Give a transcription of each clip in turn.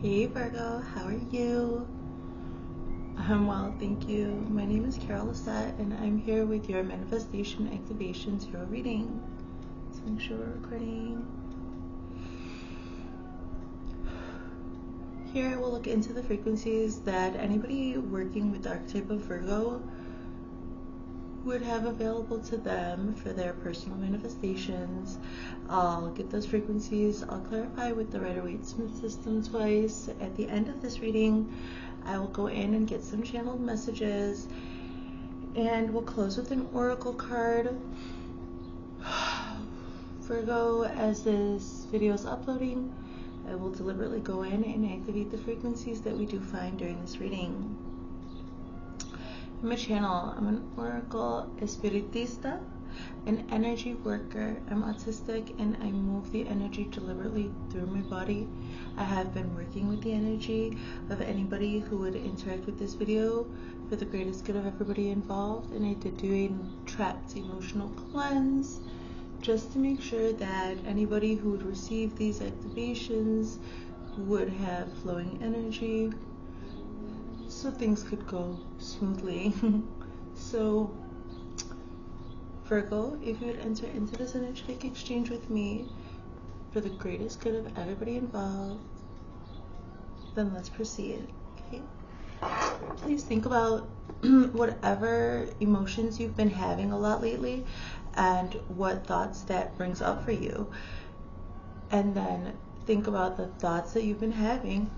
Hey Virgo, how are you? I'm well, thank you. My name is Carol Lisette and I'm here with your Manifestation Activation Tarot reading. Let's make sure we're recording. Here I will look into the frequencies that anybody working with the archetype of Virgo would have available to them for their personal manifestations. I'll get those frequencies. I'll clarify with the Rider-Waite-Smith system twice. At the end of this reading, I will go in and get some channeled messages, and we'll close with an oracle card. Virgo, as this video is uploading, I will deliberately go in and activate the frequencies that we do find during this reading. I'm a channel, I'm an oracle espiritista, an energy worker. I'm autistic and I move the energy deliberately through my body. I have been working with the energy of anybody who would interact with this video for the greatest good of everybody involved, and I did do a trapped emotional cleanse just to make sure that anybody who would receive these activations would have flowing energy, so things could go smoothly. So Virgo, if you would enter into this energetic exchange with me for the greatest good of everybody involved, then let's proceed. Okay, please think about whatever emotions you've been having a lot lately and what thoughts that brings up for you, and then think about the thoughts that you've been having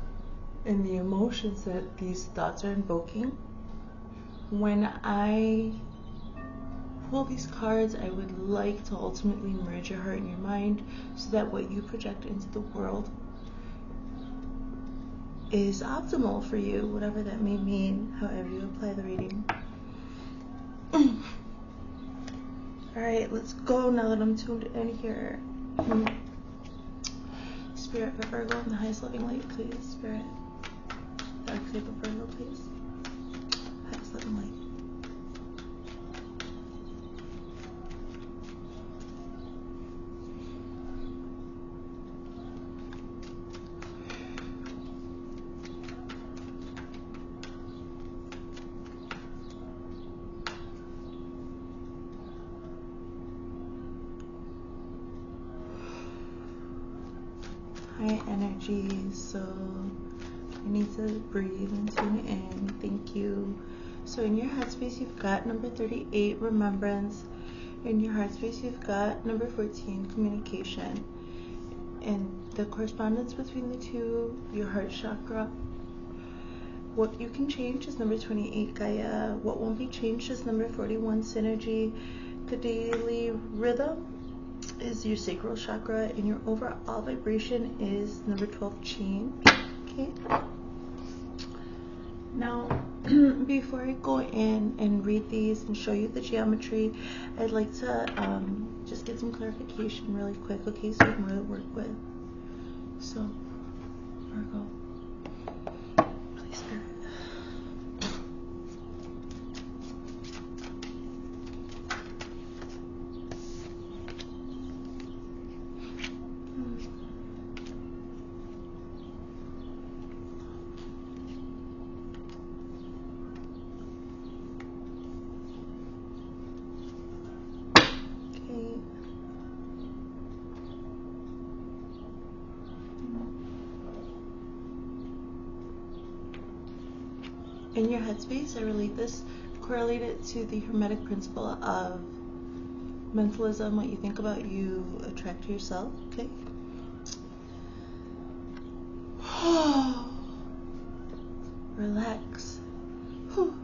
and the emotions that these thoughts are invoking. When I pull these cards, I would like to ultimately merge your heart and your mind so that what you project into the world is optimal for you, whatever that may mean, however you apply the reading. Alright, let's go now that I'm tuned in here. Spirit for Virgo in the highest loving light, please. Spirit. The archetype of Virgo, please. Highest loving light. High energy, so I need to breathe and tune in. Thank you. So in your headspace, you've got number 38, remembrance. In your heartspace, you've got number 14, communication. And the correspondence between the two, your heart chakra. What you can change is number 28, Gaia. What won't be changed is number 41, synergy. The daily rhythm is your sacral chakra, and your overall vibration is number 12, chain. Okay. Now, before I go in and read these and show you the geometry, I'd like to just get some clarification really quick, okay, so we have more to work with. So, Virgo, please, Spirit. In your headspace, I correlate it to the Hermetic principle of mentalism. What you think about, you attract to yourself, okay? Relax. Whew.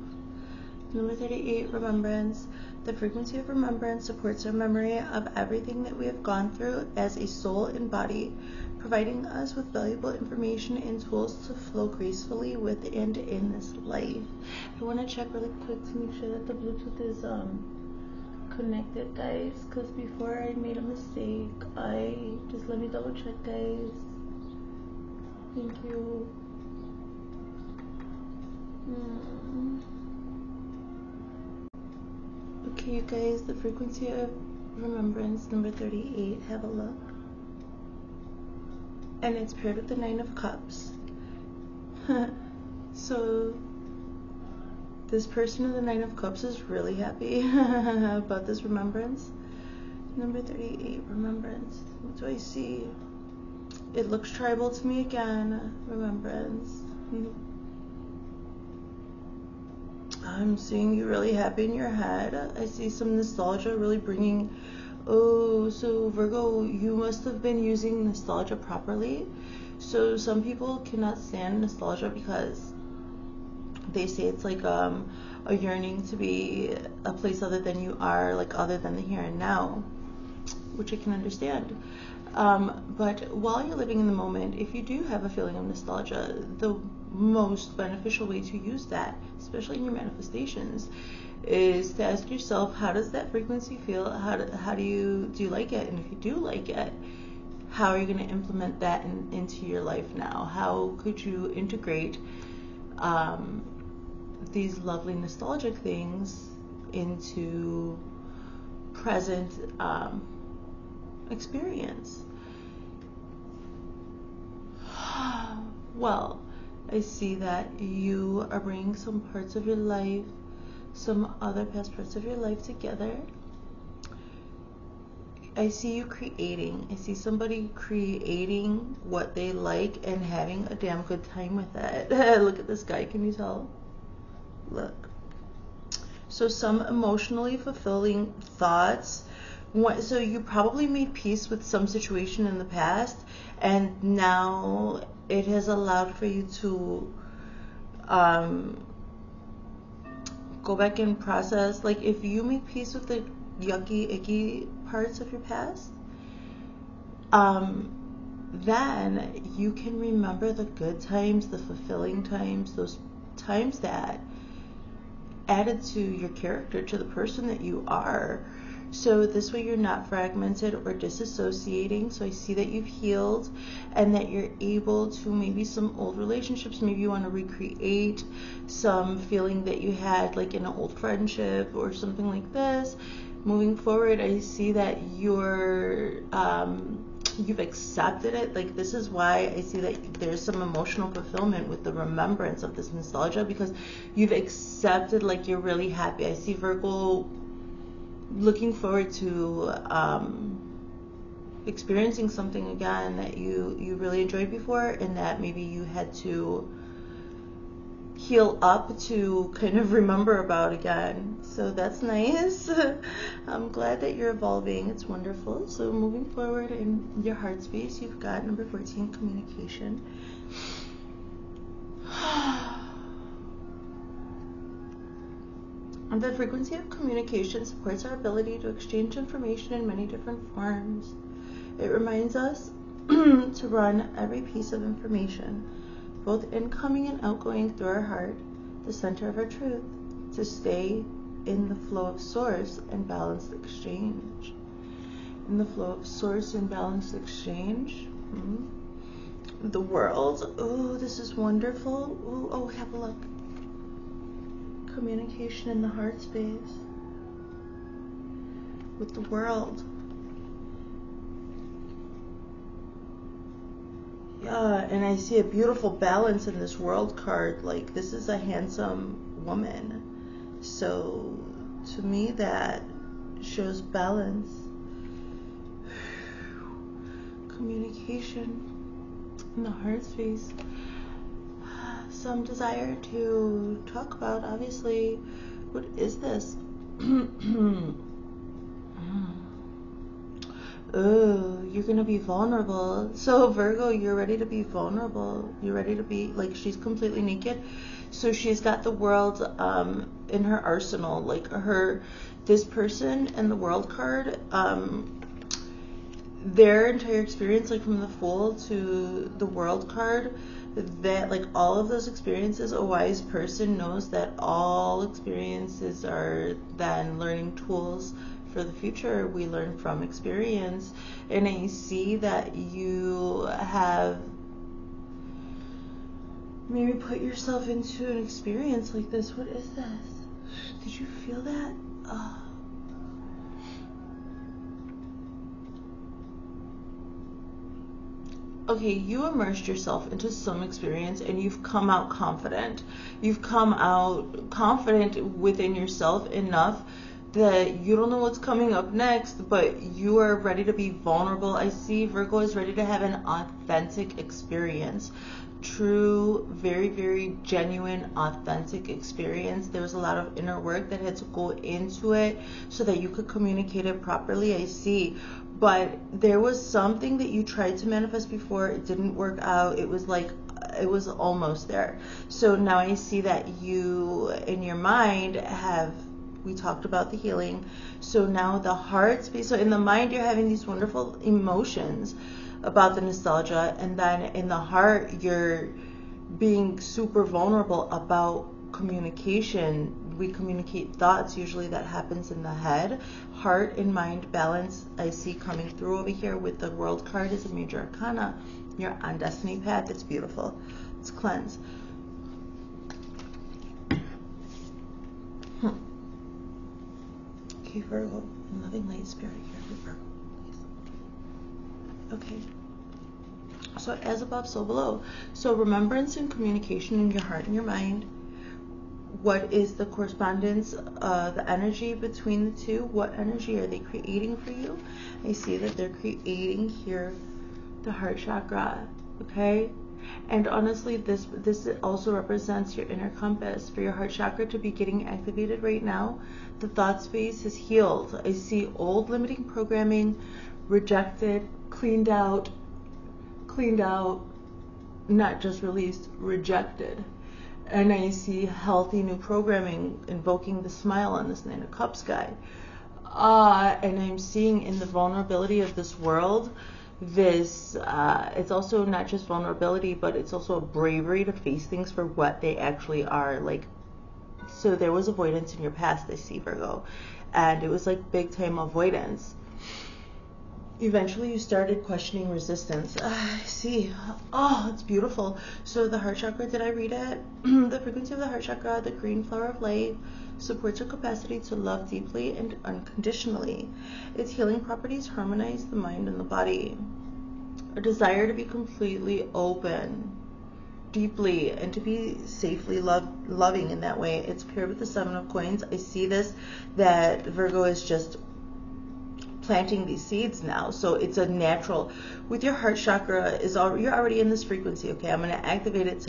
Number 38, remembrance. The frequency of remembrance supports our memory of everything that we have gone through as a soul and body, providing us with valuable information and tools to flow gracefully with and in this life. I want to check really quick to make sure that the Bluetooth is connected, guys, because before I made a mistake. Let me double check, guys. Thank you. Okay, you guys, the frequency of remembrance, number 38, have a look. And it's paired with the 9 of Cups. So this person in the Nine of Cups is really happy about this remembrance. Number 38, remembrance. What do I see? It looks tribal to me again. Remembrance. I'm seeing you really happy in your head. I see some nostalgia really bringing... Oh, so Virgo, you must have been using nostalgia properly. So some people cannot stand nostalgia because they say it's like a yearning to be a place other than you are, like other than the here and now, which I can understand. But while you're living in the moment, if you do have a feeling of nostalgia, the most beneficial way to use that, especially in your manifestations, is to ask yourself, how does that frequency feel? How do you like it? And if you do like it, how are you going to implement that into your life now? How could you integrate these lovely nostalgic things into present experience? Well, I see that you are bringing some parts of your life, some other past parts of your life together. I see you creating. I see somebody creating what they like and having a damn good time with it. Look at this guy. Can you tell? Look. So some emotionally fulfilling thoughts. So you probably made peace with some situation in the past, and now it has allowed for you to go back and process. Like if you make peace with the yucky, icky parts of your past, then you can remember the good times, the fulfilling times, those times that added to your character, to the person that you are. So this way you're not fragmented or disassociating. So I see that you've healed and that you're able to, maybe some old relationships, maybe you want to recreate some feeling that you had like in an old friendship or something like this. Moving forward, I see that you've accepted it. Like this is why I see that there's some emotional fulfillment with the remembrance of this nostalgia, because you've accepted, like you're really happy. I see Virgo looking forward to experiencing something again that you really enjoyed before, and that maybe you had to heal up to kind of remember about again. So that's nice. I'm glad that you're evolving. It's wonderful. So moving forward in your heart space, you've got number 14, communication. The frequency of communication supports our ability to exchange information in many different forms. It reminds us to run every piece of information, both incoming and outgoing, through our heart, the center of our truth, to stay in the flow of source and balanced exchange. In the flow of source and balanced exchange. The world. Oh, this is wonderful. Ooh, oh, have a look. Communication in the heart space with the world. Yeah, and I see a beautiful balance in this world card. Like this is a handsome woman. So to me that shows balance. Communication in the heart space. Some desire to talk about, obviously. What is this? Oh, you're gonna be vulnerable. So Virgo, you're ready to be vulnerable. You're ready to be, like, she's completely naked. So she's got the world in her arsenal. Like this person and the world card, their entire experience, like from the Fool to the world card, that like all of those experiences, a wise person knows that all experiences are then learning tools for the future. We learn from experience, and I see that you have maybe put yourself into an experience like this. What is this? Did you feel that? Oh. okay, you immersed yourself into some experience and you've come out confident. You've come out confident within yourself enough that you don't know what's coming up next, but you are ready to be vulnerable. I see Virgo is ready to have an authentic experience. True, very, very genuine, authentic experience. There was a lot of inner work that had to go into it so that you could communicate it properly, I see. But there was something that you tried to manifest before, it didn't work out. It was like, it was almost there. So now I see that you, in your mind, have, we talked about the healing. So now the heart space, so in the mind, you're having these wonderful emotions about the nostalgia, and then in the heart you're being super vulnerable about communication. We communicate thoughts, usually that happens in the head. Heart and mind balance I see coming through over here with the World card as a major arcana. You're on destiny path. It's beautiful. It's cleanse. Okay, Virgo, loving light spirit here for Virgo. Okay, so as above, so below. So remembrance and communication in your heart and your mind. What is the correspondence, the energy between the two? What energy are they creating for you? I see that they're creating here the heart chakra, okay? And honestly, this also represents your inner compass. For your heart chakra to be getting activated right now, the thought space is healed. I see old limiting programming rejected, cleaned out, not just released, rejected. And I see healthy new programming invoking the smile on this Nine of Cups guy. And I'm seeing in the vulnerability of this world, this, it's also not just vulnerability, but it's also a bravery to face things for what they actually are. Like, so there was avoidance in your past, I see, Virgo. And it was like big time avoidance. Eventually you started questioning resistance. I see. Oh, it's beautiful. So the heart chakra, did I read it? The frequency of the heart chakra, the green flower of light, supports your capacity to love deeply and unconditionally. Its healing properties harmonize the mind and the body. A desire to be completely open, deeply, and to be safely loving in that way. It's paired with the Seven of Coins. I see this, that Virgo is just planting these seeds now. So it's a natural, with your heart chakra, you're already in this frequency. Okay, I'm going to activate it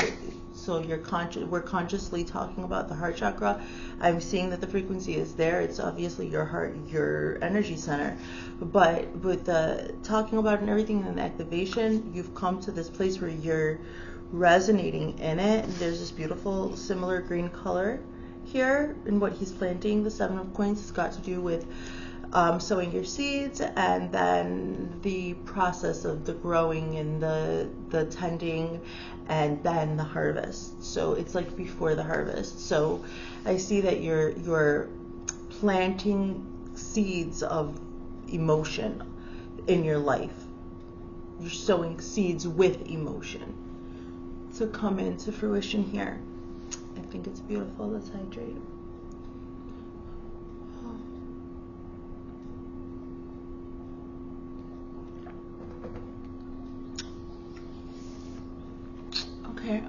so we're consciously talking about the heart chakra. I'm seeing that the frequency is there. It's obviously your heart, your energy center. But with the talking about it and everything and the activation, you've come to this place where you're resonating in it. There's this beautiful similar green color here, and what he's planting, the Seven of Coins, has got to do with sowing your seeds, and then the process of the growing and the tending, and then the harvest. So it's like before the harvest. So I see that you're planting seeds of emotion in your life. You're sowing seeds with emotion to come into fruition here. I think it's beautiful. Let's hydrate. Okay,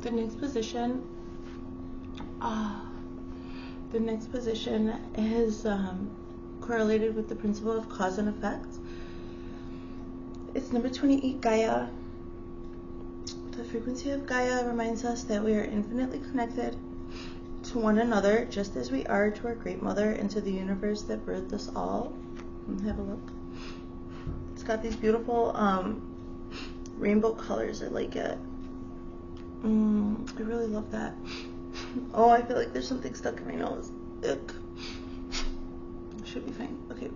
the next position is correlated with the principle of cause and effect. It's number 28, Gaia. The frequency of Gaia reminds us that we are infinitely connected to one another, just as we are to our great mother and to the universe that birthed us all. Have a look. It's got these beautiful rainbow colors. I like it. I really love that. Oh, I feel like there's something stuck in my nose. Ick. Should be fine. Okay.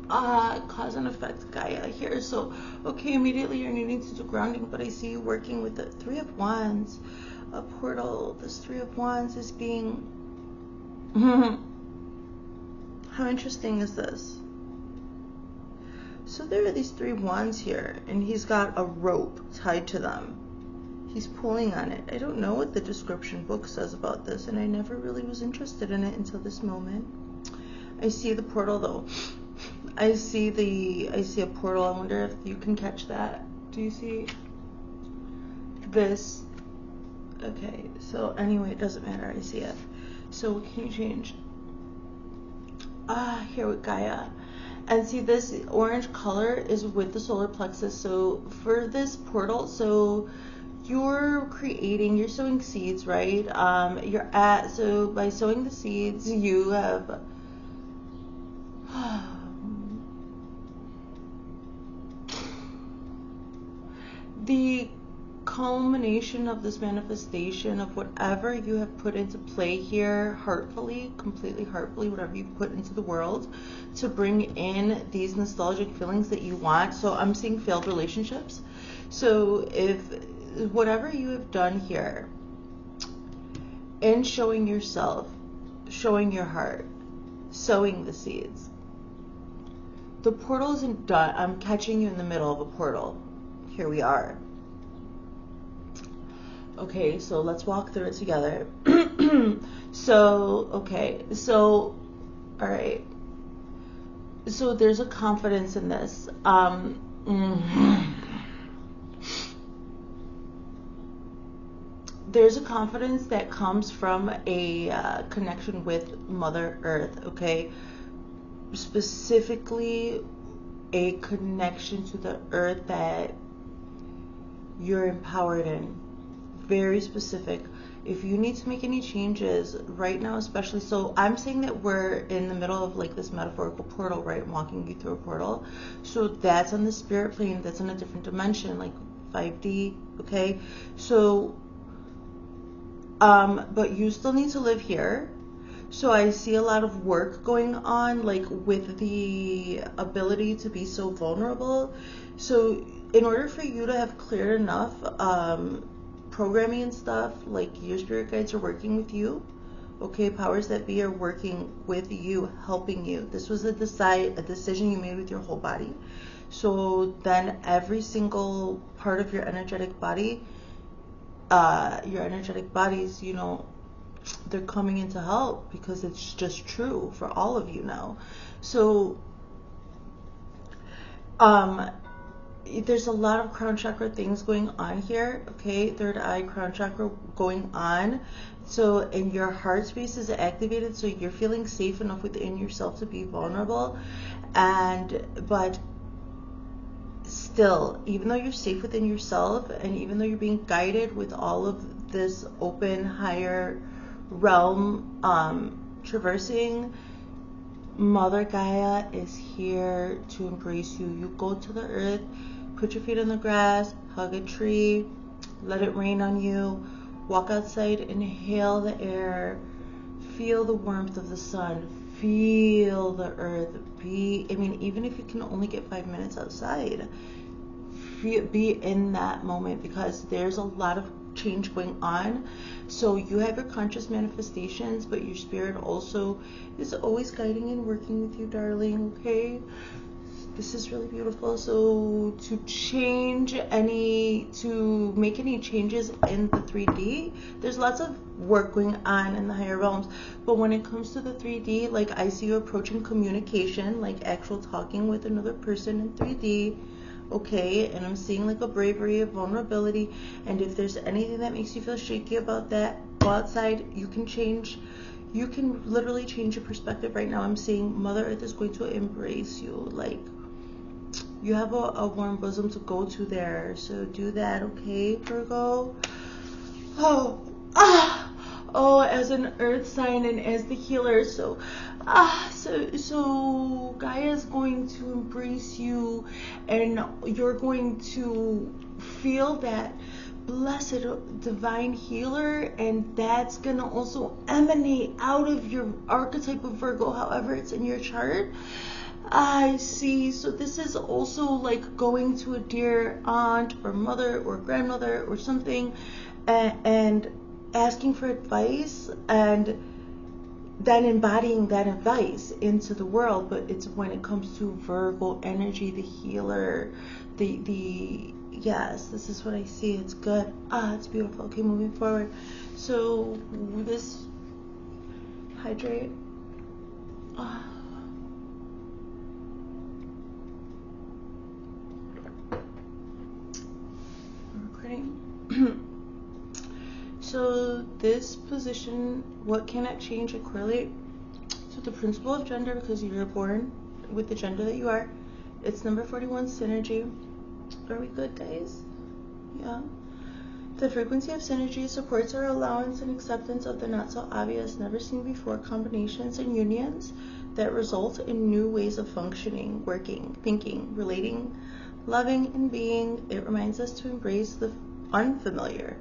Cause and effect Gaia here. So, okay, immediately you're needing to do grounding, but I see you working with the Three of Wands. A portal. This Three of Wands is being... How interesting is this? So there are these 3 wands here, and he's got a rope tied to them. He's pulling on it. I don't know what the description book says about this, and I never really was interested in it until this moment. I see the portal though. I see a portal. I wonder if you can catch that. Do you see this? Okay, so anyway, it doesn't matter. I see it. So what can you change? Here with Gaia. And see, this orange color is with the solar plexus. So for this portal, so you're sowing seeds, right? So by sowing the seeds, you have the culmination of this manifestation of whatever you have put into play here, heartfully, completely heartfully, whatever you put into the world to bring in these nostalgic feelings that you want. So I'm seeing failed relationships. So if whatever you have done here in showing yourself, showing your heart, sowing the seeds, the portal isn't done. I'm catching you in the middle of a portal. Here we are. Okay, so let's walk through it together. All right. So there's a confidence in this. There's a confidence that comes from a connection with Mother Earth, okay? Specifically, a connection to the earth that you're empowered in. Very specific. If you need to make any changes right now, especially, so I'm saying that we're in the middle of like this metaphorical portal, right? I'm walking you through a portal. So that's on the spirit plane, that's in a different dimension, like 5D, okay? So, but you still need to live here. So I see a lot of work going on, like with the ability to be so vulnerable. So in order for you to have cleared enough programming and stuff, like your spirit guides are working with you, okay? Powers that be are working with you, helping you. This was a decision you made with your whole body. So then every single part of your energetic body, your energetic bodies, you know, they're coming in to help because it's just true for all of you now. So there's a lot of crown chakra things going on here, okay? Third eye crown chakra going on. So, and your heart space is activated, so you're feeling safe enough within yourself to be vulnerable. But still, even though you're safe within yourself, and even though you're being guided with all of this open, higher realm traversing, Mother Gaia is here to embrace you. You go to the earth, put your feet on the grass, hug a tree, let it rain on you, walk outside, inhale the air, feel the warmth of the sun, feel the earth. Even if you can only get 5 minutes outside, be in that moment, because there's a lot of change going on. So you have your conscious manifestations, but your spirit also is always guiding and working with you, darling, okay? This is really beautiful. So to make any changes in the 3D, there's lots of work going on in the higher realms, but when it comes to the 3D, like I see you approaching communication, like actual talking with another person in 3D, okay? And I'm seeing like a bravery, a vulnerability, and if there's anything that makes you feel shaky about that, go outside. You can literally change your perspective right now. I'm seeing Mother Earth is going to embrace you, like you have a warm bosom to go to there. So do that, okay, Virgo? As an earth sign and as the healer, so Gaia is going to embrace you, and you're going to feel that blessed divine healer, and that's gonna also emanate out of your archetype of Virgo, however it's in your chart. I see. So this is also like going to a dear aunt or mother or grandmother or something, and asking for advice, and then embodying that advice into the world. But it's when it comes to Virgo energy, the healer, yes, this is what I see. It's good. It's beautiful. Okay, moving forward. So this hydrate. recording. So this position, what can it change or correlate? So the principle of gender, because you're born with the gender that you are, it's number 41, synergy. Are we good, guys? Yeah. The frequency of synergy supports our allowance and acceptance of the not so obvious, never seen before combinations and unions that result in new ways of functioning, working, thinking, relating, loving, and being. It reminds us to embrace the unfamiliar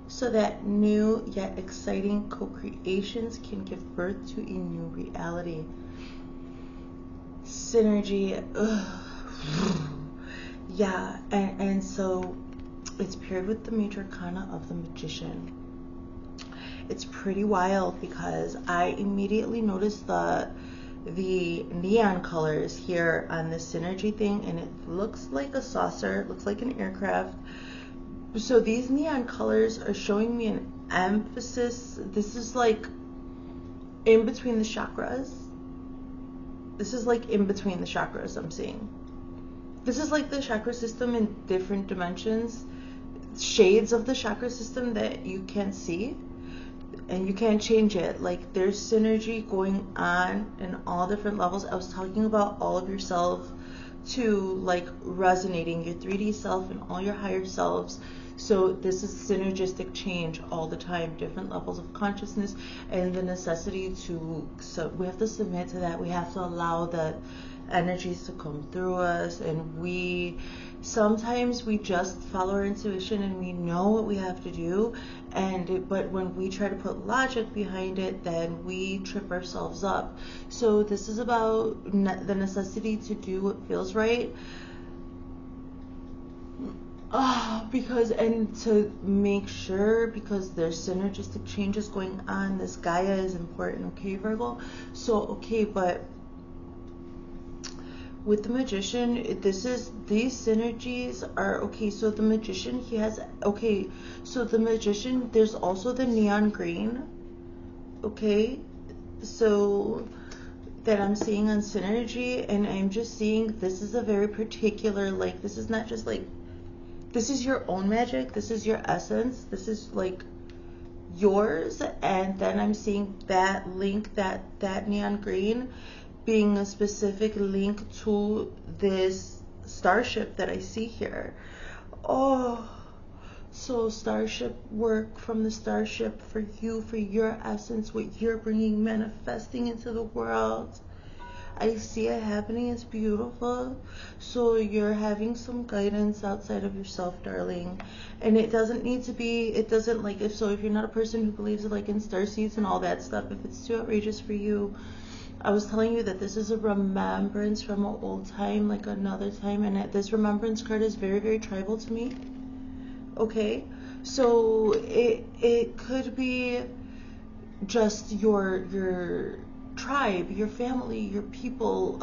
so that new yet exciting co-creations can give birth to a new reality. Synergy. Yeah, and so it's paired with the major arcana of the Magician. It's pretty wild because I immediately noticed the neon colors here on this synergy thing, and it looks like a saucer, it looks like an aircraft. So these neon colors are showing me an emphasis. This is like in between the chakras. This is like in between the chakras I'm seeing. This is like the chakra system in different dimensions, shades of the chakra system that you can't see and you can't change it. Like there's synergy going on in all different levels. I was talking about all of yourself to like resonating your 3D self and all your higher selves. So this is synergistic change all the time, different levels of consciousness, and the necessity to, so we have to submit to that. We have to allow the energies to come through us, and sometimes we just follow our intuition and we know what we have to do, but when we try to put logic behind it, then we trip ourselves up. So this is about the necessity to do what feels right, and to make sure, because there's synergistic changes going on. This Gaia is important, okay, Virgo? So okay, but with the Magician, these synergies are okay. So the Magician, so the Magician, there's also the neon green, okay, so that I'm seeing on synergy, and I'm just seeing this is a very particular, like, this is not just like, this is your own magic, this is your essence, this is like yours. And then I'm seeing that link, that neon green being a specific link to this starship that I see here. Oh, so starship work from the starship for you, for your essence, what you're bringing, manifesting into the world. I see it happening. It's beautiful. So you're having some guidance outside of yourself, darling. And it doesn't need to be, it doesn't like, if you're not a person who believes like in starseeds and all that stuff, if it's too outrageous for you, I was telling you that this is a remembrance from an old time, like another time, and this remembrance card is very, very tribal to me. Okay, so it could be just your tribe, your family, your people,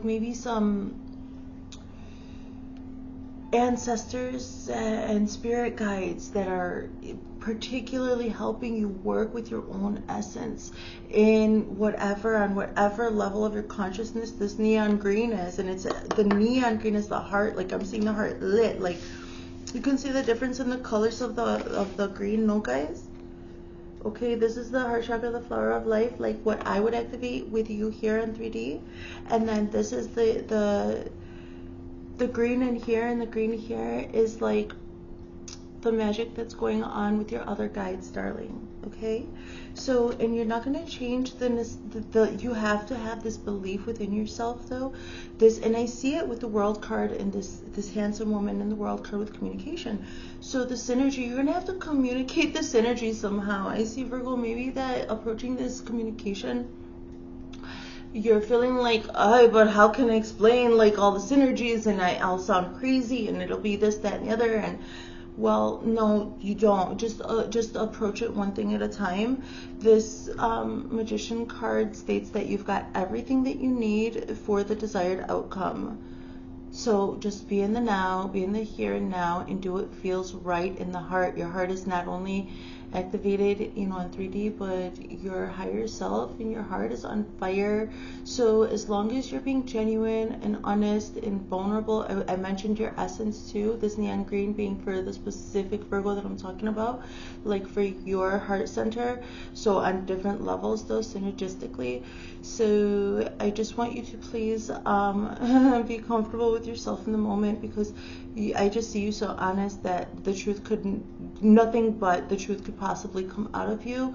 maybe some ancestors and spirit guides that are particularly helping you work with your own essence on whatever level of your consciousness this neon green is. And the neon green is the heart. Like I'm seeing the heart lit. Like you can see the difference in the colors of the green, no, guys? Okay, this is the heart chakra, the flower of life, like what I would activate with you here in 3D. And then this is the green in here, and the green here is like the magic that's going on with your other guides, darling. Okay, so, and you're not going to change you have to have this belief within yourself, though. And I see it with the world card and this handsome woman in the world card with communication. So the synergy, you're going to have to communicate the synergy somehow. I see, Virgo, maybe that approaching this communication, you're feeling like, but how can I explain like all the synergies, and I'll sound crazy, and it'll be this, that, and the other. And well, no, you don't. Just approach it one thing at a time. This Magician card states that you've got everything that you need for the desired outcome. So just be in the now, be in the here and now, and do what feels right in the heart. Your heart is not only activated, you know, in 3D, but your higher self and your heart is on fire. So as long as you're being genuine and honest and vulnerable, I mentioned your essence too, this neon green being for the specific Virgo that I'm talking about, like for your heart center. So on different levels though, synergistically. So I just want you to please be comfortable with yourself in the moment, because I just see you so honest that the truth nothing but the truth could possibly come out of you.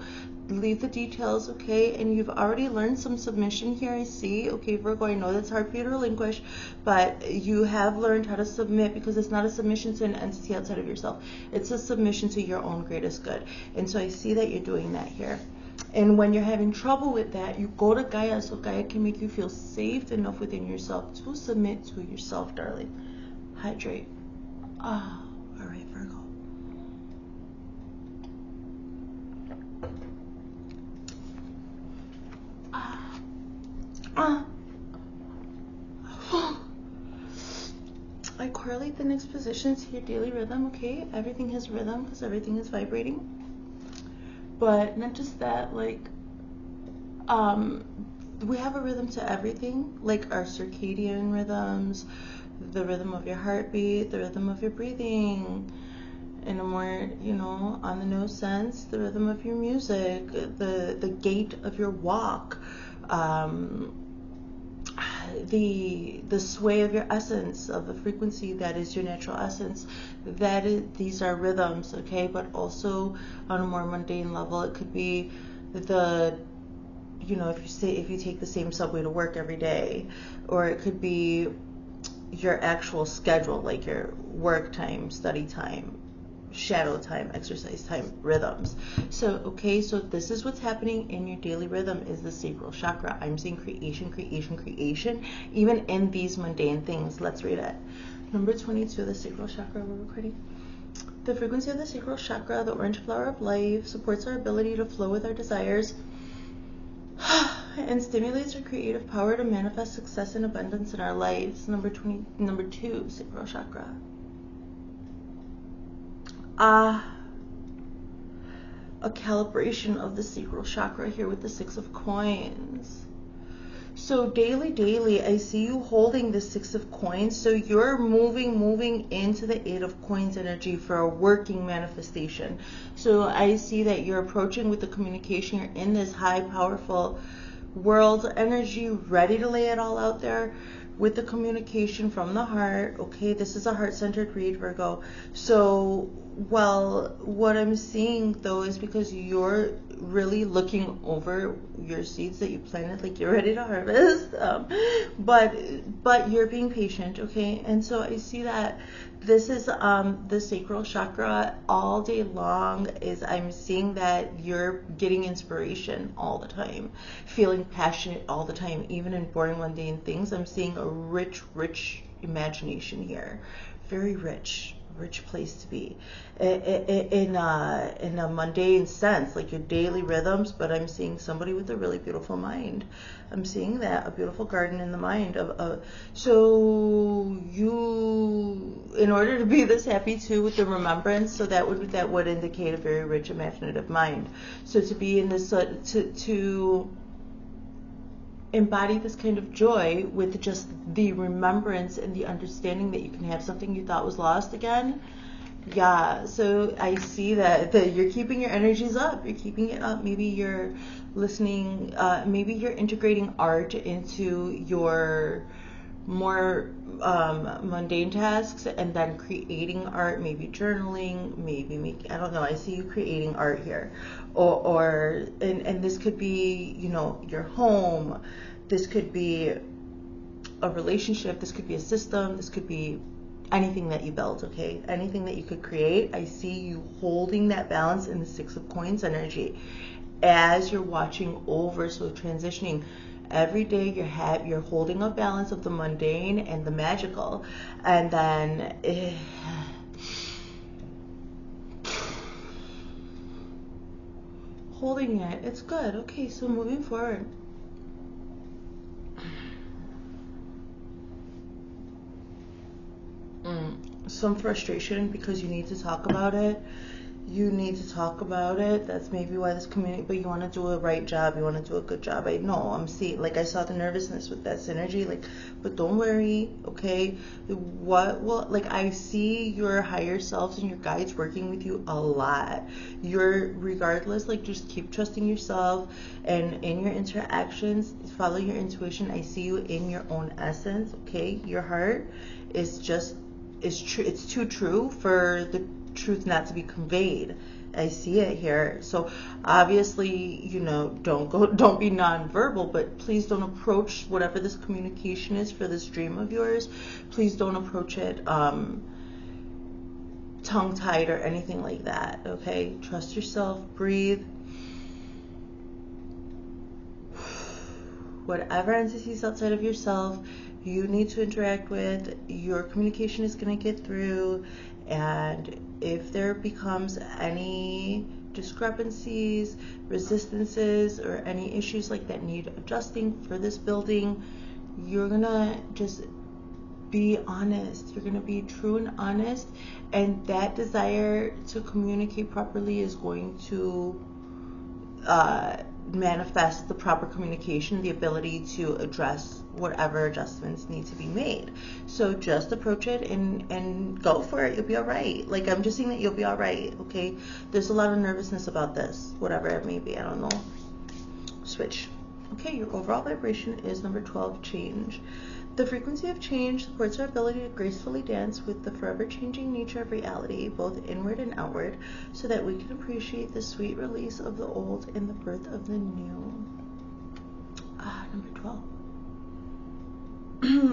Leave the details, okay? And you've already learned some submission here, I see. Okay, Virgo, I know that's hard for you to relinquish, but you have learned how to submit, because it's not a submission to an entity outside of yourself. It's a submission to your own greatest good. And so I see that you're doing that here. And when you're having trouble with that, you go to Gaia, so Gaia can make you feel safe enough within yourself to submit to yourself, darling. Hydrate. Ah, all right, Virgo. I correlate the next position to your daily rhythm, okay? Everything has rhythm because everything is vibrating. But not just that, like, we have a rhythm to everything, like our circadian rhythms, the rhythm of your heartbeat, the rhythm of your breathing, in a more, you know, on the nose sense, the rhythm of your music, the gait of your walk, the sway of your essence, of the frequency that is your natural essence. These are rhythms, okay? But also on a more mundane level, it could be you know, if you take the same subway to work every day, or it could be your actual schedule, like your work time, study time, shadow time, exercise time, rhythms. So, okay, so this is what's happening in your daily rhythm, is the sacral chakra. I'm seeing creation, creation, creation, even in these mundane things. Let's read it. Number 22, the sacral chakra we're recording. The frequency of the sacral chakra, the orange flower of life, supports our ability to flow with our desires and stimulates our creative power to manifest success and abundance in our lives. Number 2, sacral chakra. A calibration of the sacral chakra here with the 6 of coins. So daily, I see you holding the 6 of coins. So you're moving into the 8 of coins energy for a working manifestation. So I see that you're approaching with the communication. You're in this high, powerful world energy, ready to lay it all out there with the communication from the heart. Okay, this is a heart-centered read, Virgo. So, well, what I'm seeing though is because you're really looking over your seeds that you planted, like you're ready to harvest, but you're being patient, okay? And so I see that this is the sacral chakra all day long. Is I'm seeing that you're getting inspiration all the time, feeling passionate all the time, even in boring, mundane things. I'm seeing a rich imagination here, very rich place to be in a mundane sense, like your daily rhythms. But I'm seeing somebody with a really beautiful mind. I'm seeing that, a beautiful garden in the mind of so you, in order to be this happy too with the remembrance, so that would indicate a very rich imaginative mind. So to be in this to embody this kind of joy with just the remembrance and the understanding that you can have something you thought was lost again. Yeah, so I see that you're keeping your energies up. You're keeping it up. Maybe you're listening, maybe you're integrating art into your more mundane tasks, and then creating art, maybe journaling, maybe I don't know, I see you creating art here, and this could be, you know, your home, this could be a relationship, this could be a system, this could be anything that you build, okay? Anything that you could create. I see you holding that balance in the 6 of coins energy as you're watching over, so transitioning. Every day you're holding a balance of the mundane and the magical, and then holding it. It's good. Okay, so moving forward. Some frustration because you need to talk about it. you need to talk about it. That's maybe why this community, but you want to do a right job. You want to do a good job. I know, I'm seeing, like, I saw the nervousness with that synergy, like, but don't worry, okay? What will, like, I see your higher selves and your guides working with you a lot. You're, regardless, like, just keep trusting yourself, and in your interactions, follow your intuition. I see you in your own essence, okay? Your heart is just, is true. It's too true for the truth not to be conveyed. I see it here. So obviously, you know, don't be non-verbal, but please don't approach whatever this communication is for this dream of yours. Please don't approach it tongue-tied or anything like that. Okay, trust yourself, breathe. Whatever entities outside of yourself you need to interact with, your communication is going to get through. And if there becomes any discrepancies, resistances, or any issues like that need adjusting for this building, you're going to just be honest. You're going to be true and honest. And that desire to communicate properly is going to manifest the proper communication, the ability to address whatever adjustments need to be made. So just approach it and go for it. You'll be all right. Like, I'm just saying that you'll be all right, okay? There's a lot of nervousness about this, whatever it may be. I don't know. Switch. Okay, your overall vibration is number 12, change. The frequency of change supports our ability to gracefully dance with the forever changing nature of reality, both inward and outward, so that we can appreciate the sweet release of the old and the birth of the new. Number 12.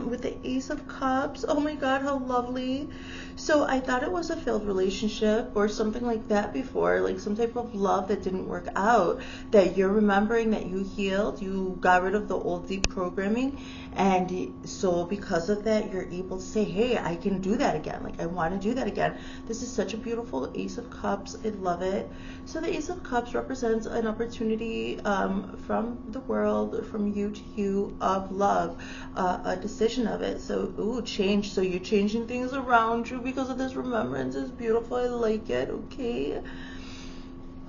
With the Ace of Cups. Oh my God, how lovely. So I thought it was a failed relationship or something like that before, like some type of love that didn't work out, that you're remembering that you healed, you got rid of the old deep programming, and so because of that, you're able to say, hey, I can do that again. Like, I want to do that again. This is such a beautiful Ace of Cups. I love it. So the Ace of Cups represents an opportunity from the world, from you to you, of love, a decision of it. So, ooh, change. So you're changing things around you because of this remembrance. Is beautiful. I like it. Okay.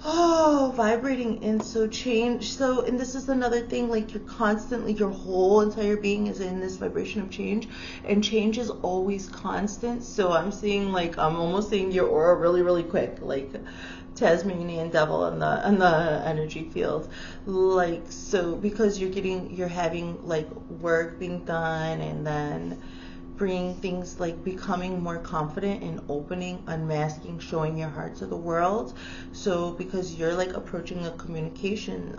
Oh, vibrating in. So change. So, and this is another thing, like, you're constantly, your whole entire being is in this vibration of change, and change is always constant. So I'm seeing, like, I'm almost seeing your aura really, really quick, like Tasmanian devil on the energy field. Like, so because you're having, like, work being done, and then bringing things like becoming more confident in opening, unmasking, showing your heart to the world. So because you're, like, approaching a communication,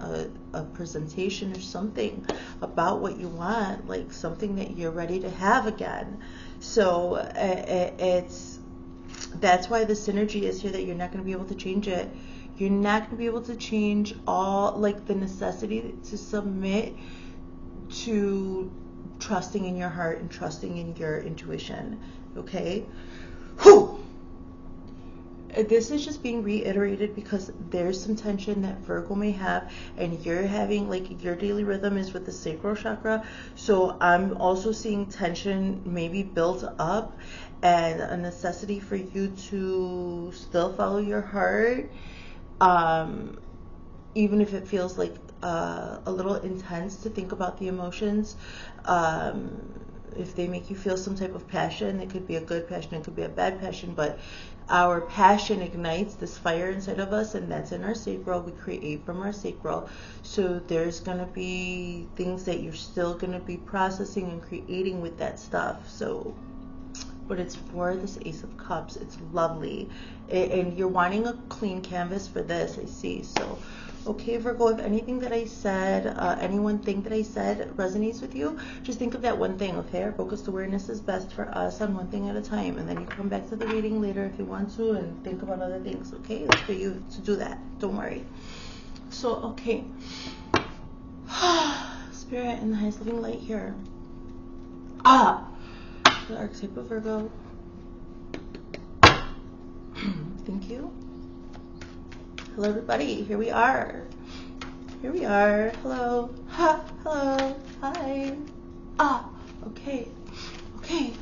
a presentation or something about what you want, like something that you're ready to have again. So that's why the synergy is here, that you're not going to be able to change it. You're not going to be able to change all, like, the necessity to submit to trusting in your heart and trusting in your intuition. Okay? Whew. This is just being reiterated because there's some tension that Virgo may have, and you're having, like, your daily rhythm is with the sacral chakra. So I'm also seeing tension maybe built up, and a necessity for you to still follow your heart, even if it feels like a little intense to think about the emotions. If they make you feel some type of passion, it could be a good passion, it could be a bad passion, but our passion ignites this fire inside of us, and that's in our sacral. We create from our sacral. So there's going to be things that you're still going to be processing and creating with that stuff. So, but it's for this Ace of Cups. It's lovely. And you're wanting a clean canvas for this, I see. So, okay, Virgo, if anything that I said, any one thing that I said resonates with you, just think of that one thing, okay? Our focused awareness is best for us on one thing at a time. And then you come back to the reading later if you want to and think about other things, okay? It's for you to do that. Don't worry. So, okay. Spirit and the highest living light here. The archetype of Virgo. Thank you. Hello, everybody. Here we are. Here we are. Hello. Ha. Hello. Hi. Okay. Okay.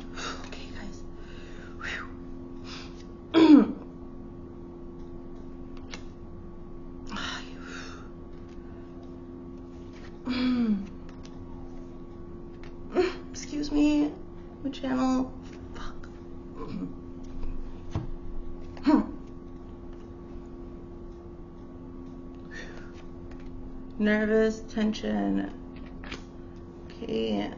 Okay, guys. nervous tension. Okay.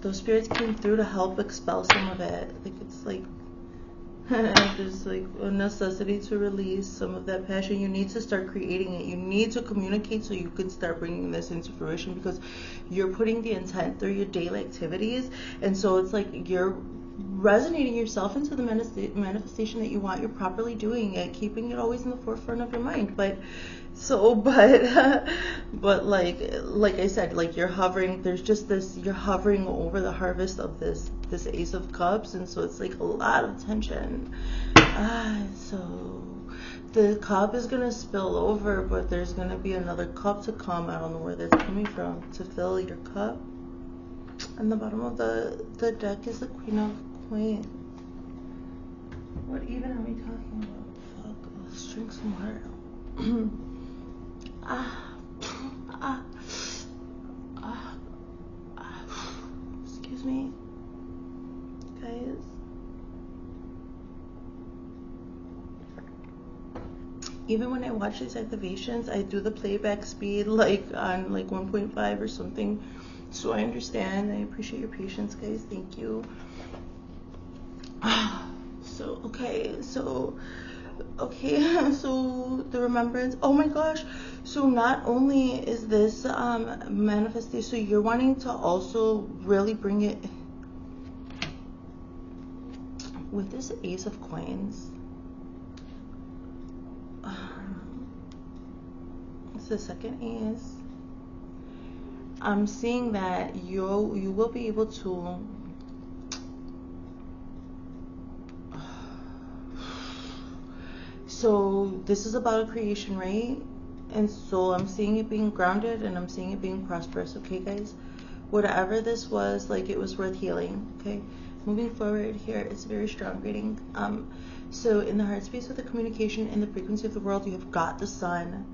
Those spirits came through to help expel some of it. Like it's like there's like a necessity to release some of that passion. You need to start creating it. You need to communicate so you can start bringing this into fruition, because you're putting the intent through your daily activities, and so it's like you're resonating yourself into the manifestation that you want. You're properly doing it, keeping it always in the forefront of your mind. But like I said, like you're hovering, there's just this, you're hovering over the harvest of this Ace of Cups, and so it's like a lot of tension. So the cup is gonna spill over, but there's gonna be another cup to come. I don't know where that's coming from to fill your cup. And the bottom of the deck is the Queen of Coins. What even are we talking about? Fuck, let's drink some water. Excuse me, guys. Even when I watch these activations, I do the playback speed like on like 1.5 or something. So I understand. I appreciate your patience, guys. Thank you. So the remembrance. Oh my gosh. So not only is this manifestation, so you're wanting to also really bring it with this Ace of Coins. It's the second ace. I'm seeing that you will be able to so this is about a creation, right? And so I'm seeing it being grounded, and I'm seeing it being prosperous. Okay, guys, whatever this was, like, it was worth healing. Okay, moving forward here, it's a very strong reading. So in the heart space with the communication and the frequency of the world, you have got the sun.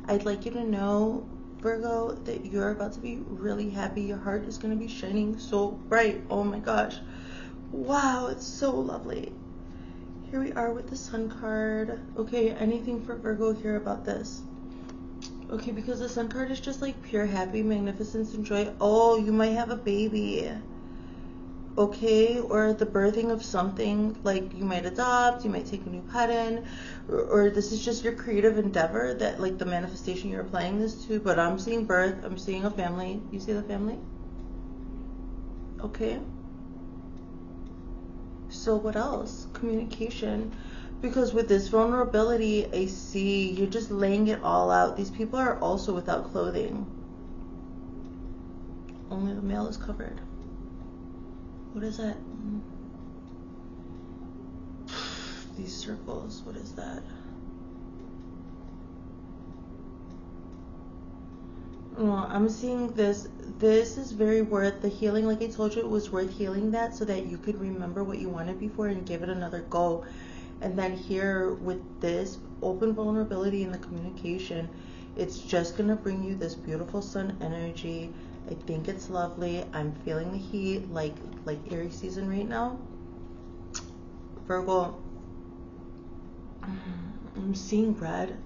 I'd like you to know, Virgo, that you're about to be really happy. Your heart is going to be shining so bright. Oh my gosh. Wow, it's so lovely. Here we are with the Sun card. Okay, anything for Virgo here about this? Okay, because the Sun card is just like pure happy, magnificence, and joy. Oh, you might have a baby. Okay, or the birthing of something, like you might adopt, you might take a new pet in, or this is just your creative endeavor, that like the manifestation you're applying this to. But I'm seeing birth, I'm seeing a family. You see the family? Okay. So what else? Communication. Because with this vulnerability, I see you're just laying it all out. These people are also without clothing. Only the male is covered. What is that? These circles, what is that? No, I'm seeing this. This is very worth the healing. Like I told you, it was worth healing that so that you could remember what you wanted before and give it another go. And then here with this open vulnerability in the communication, it's just going to bring you this beautiful sun energy. I think it's lovely. I'm feeling the heat like Aries season right now. Virgo, I'm seeing red.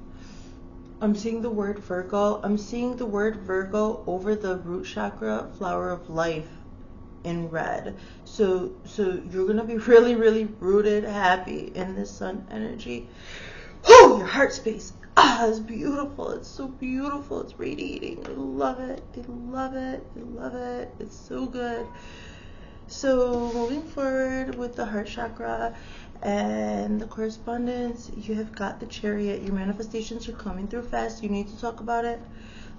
I'm seeing the word Virgo. I'm seeing the word Virgo over the root chakra, flower of life, in red. So you're gonna be really, really rooted, happy in this sun energy. Oh, your heart space. It's beautiful. It's so beautiful. It's radiating. I love it. I love it. I love it. It's so good. So moving forward with the heart chakra and the correspondence, you have got the Chariot. Your manifestations are coming through fast. You need to talk about it.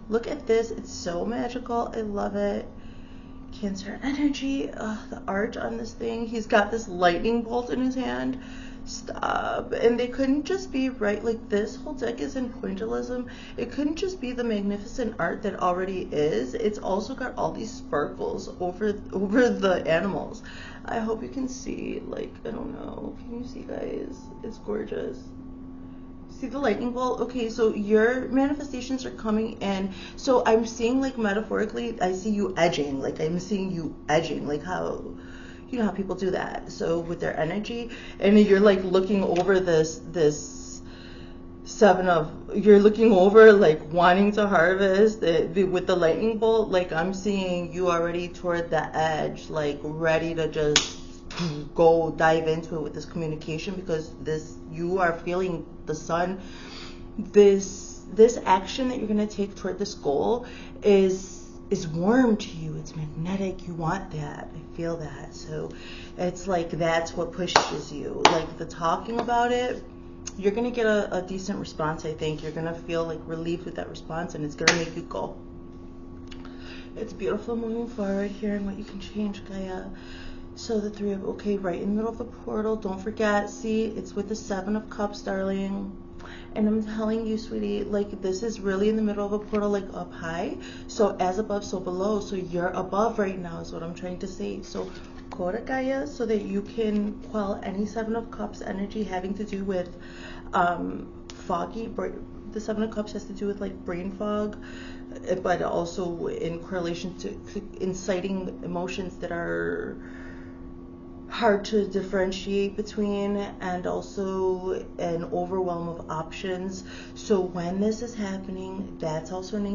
Look at this. It's so magical. I love it. Cancer energy. The art on this thing. He's got this lightning bolt in his hand. Stop. And they couldn't just be right, like this whole deck is in pointillism. It couldn't just be the magnificent art that already is. It's also got all these sparkles over the animals. I hope you can see, like, I don't know, can you see, guys? It's gorgeous. See the lightning bolt? Okay, so your manifestations are coming in. So I'm seeing, like, metaphorically, I see you edging. Like, I'm seeing you edging, like how, you know how people do that. So with their energy, and you're like looking over this you're looking over, like wanting to harvest with the lightning bolt. Like I'm seeing you already toward the edge, like ready to just go dive into it with this communication, because you are feeling the sun. This action that you're going to take toward this goal is warm to you. It's magnetic. You want that. I feel that. So it's like that's what pushes you. Like the talking about it, you're going to get a decent response, I think. You're going to feel like relieved with that response, and it's going to make you go. It's beautiful moving forward here and what you can change, Gaia. So the Three of, okay, right in the middle of the portal. Don't forget, see, it's with the Seven of Cups, darling. And I'm telling you, sweetie, like this is really in the middle of a portal, like up high. So as above, so below. So you're above right now is what I'm trying to say. So go to Gaia so that you can quell any Seven of Cups energy having to do with foggy. The Seven of Cups has to do with like brain fog, but also in correlation to inciting emotions that are hard to differentiate between, and also an overwhelm of options. So when this is happening, that's also an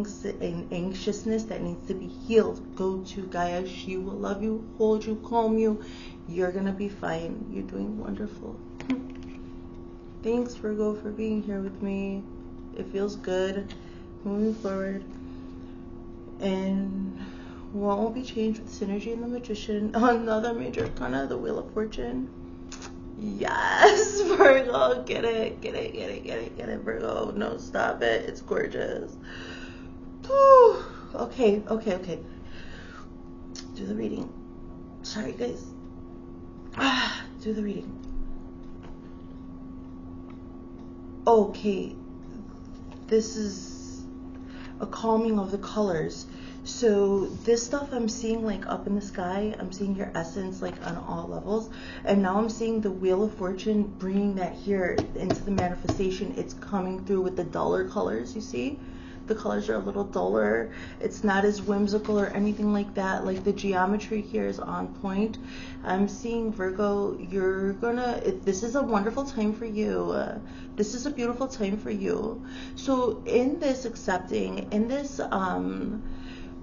anxiousness that needs to be healed. Go to Gaia. She will love you, hold you, calm you. You're gonna be fine. You're doing wonderful. Thanks, Virgo, for being here with me. It feels good moving forward. And what will be changed with Synergy and the Magician? Another major arcana, the Wheel of Fortune. Yes, Virgo, get it, Virgo. No, stop it. It's gorgeous. Whew. Okay. Do the reading. Sorry, guys. Do the reading. Okay. This is a calming of the colors. So this stuff I'm seeing like up in the sky, I'm seeing your essence like on all levels, and now I'm seeing the Wheel of Fortune bringing that here into the manifestation. It's coming through with the duller colors, you see? The colors are a little duller. It's not as whimsical or anything like that. Like the geometry here is on point. I'm seeing, Virgo, this is a wonderful time for you. This is a beautiful time for you. So in this accepting, in this,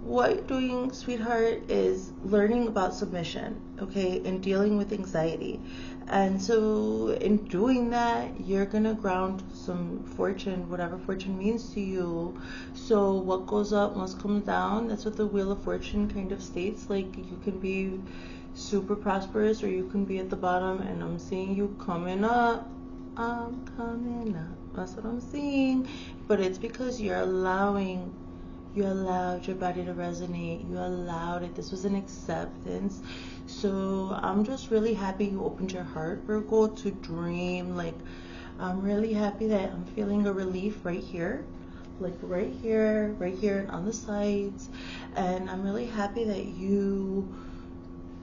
what you're doing, sweetheart, is learning about submission, okay, and dealing with anxiety. And so in doing that, you're gonna ground some fortune, whatever fortune means to you. So what goes up must come down. That's what the Wheel of Fortune kind of states. Like you can be super prosperous or you can be at the bottom, and I'm seeing you coming up. I'm coming up. That's what I'm seeing. But it's because you allowed your body to resonate. You allowed it. This was an acceptance. So I'm just really happy you opened your heart, Virgo, to dream. Like, I'm really happy that I'm feeling a relief right here. Like right here, and on the sides. And I'm really happy that you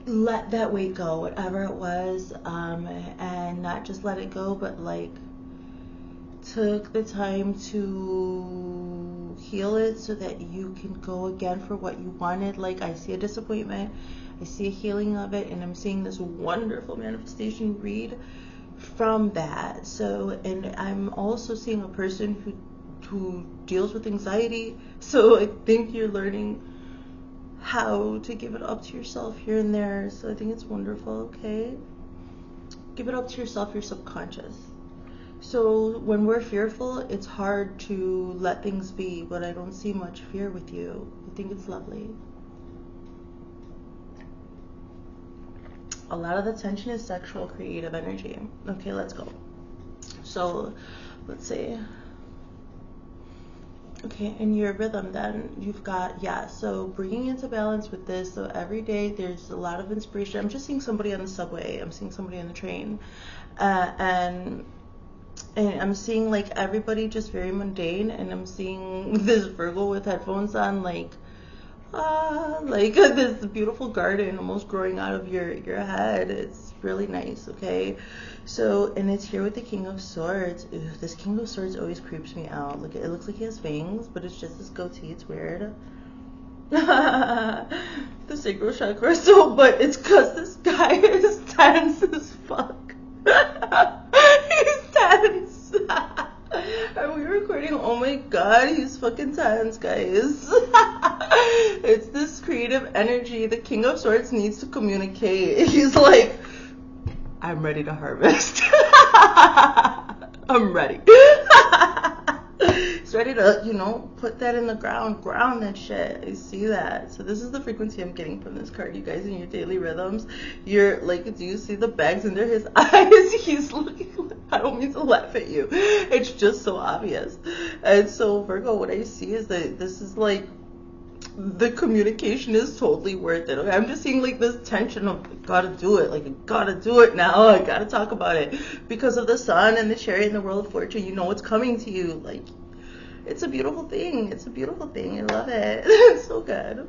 let that weight go, whatever it was. And not just let it go, but like took the time to heal it so that you can go again for what you wanted. Like I see a disappointment, I see a healing of it, and I'm seeing this wonderful manifestation read from that. So, and I'm also seeing a person who deals with anxiety. So I think you're learning how to give it up to yourself here and there. So I think it's wonderful, okay? Give it up to yourself, your subconscious. So when we're fearful, it's hard to let things be, but I don't see much fear with you. I think it's lovely. A lot of the tension is sexual creative energy. Okay, let's go. So let's see. Okay, in your rhythm then you've got, so bringing into balance with this. So every day there's a lot of inspiration. I'm just seeing somebody on the subway. I'm seeing somebody on the train. And I'm seeing like everybody just very mundane, and I'm seeing this Virgo with headphones on, like this beautiful garden almost growing out of your head. It's really nice, okay? So, and it's here with the King of Swords. Ew, this King of Swords always creeps me out. Like it looks like he has fangs, but it's just this goatee. It's weird. The sacral chakra. So, but it's because this guy is tense as fuck. He's tense. intense, guys. It's this creative energy. The King of Swords needs to communicate. He's like, I'm ready to harvest. I'm ready. He's ready to, you know, put that in the ground that shit. I see that. So this is the frequency I'm getting from this card, you guys, in your daily rhythms. You're like, do you see the bags under his eyes? He's looking, I don't mean to laugh at you. It's just so obvious. And so Virgo, what I see is that this is like, the communication is totally worth it. Okay? I'm just seeing like this tension of, I gotta do it. Like, I gotta do it now. I gotta talk about it. Because of the sun and the chariot and the wheel of fortune, you know what's coming to you. Like, it's a beautiful thing. It's a beautiful thing. I love it. It's so good.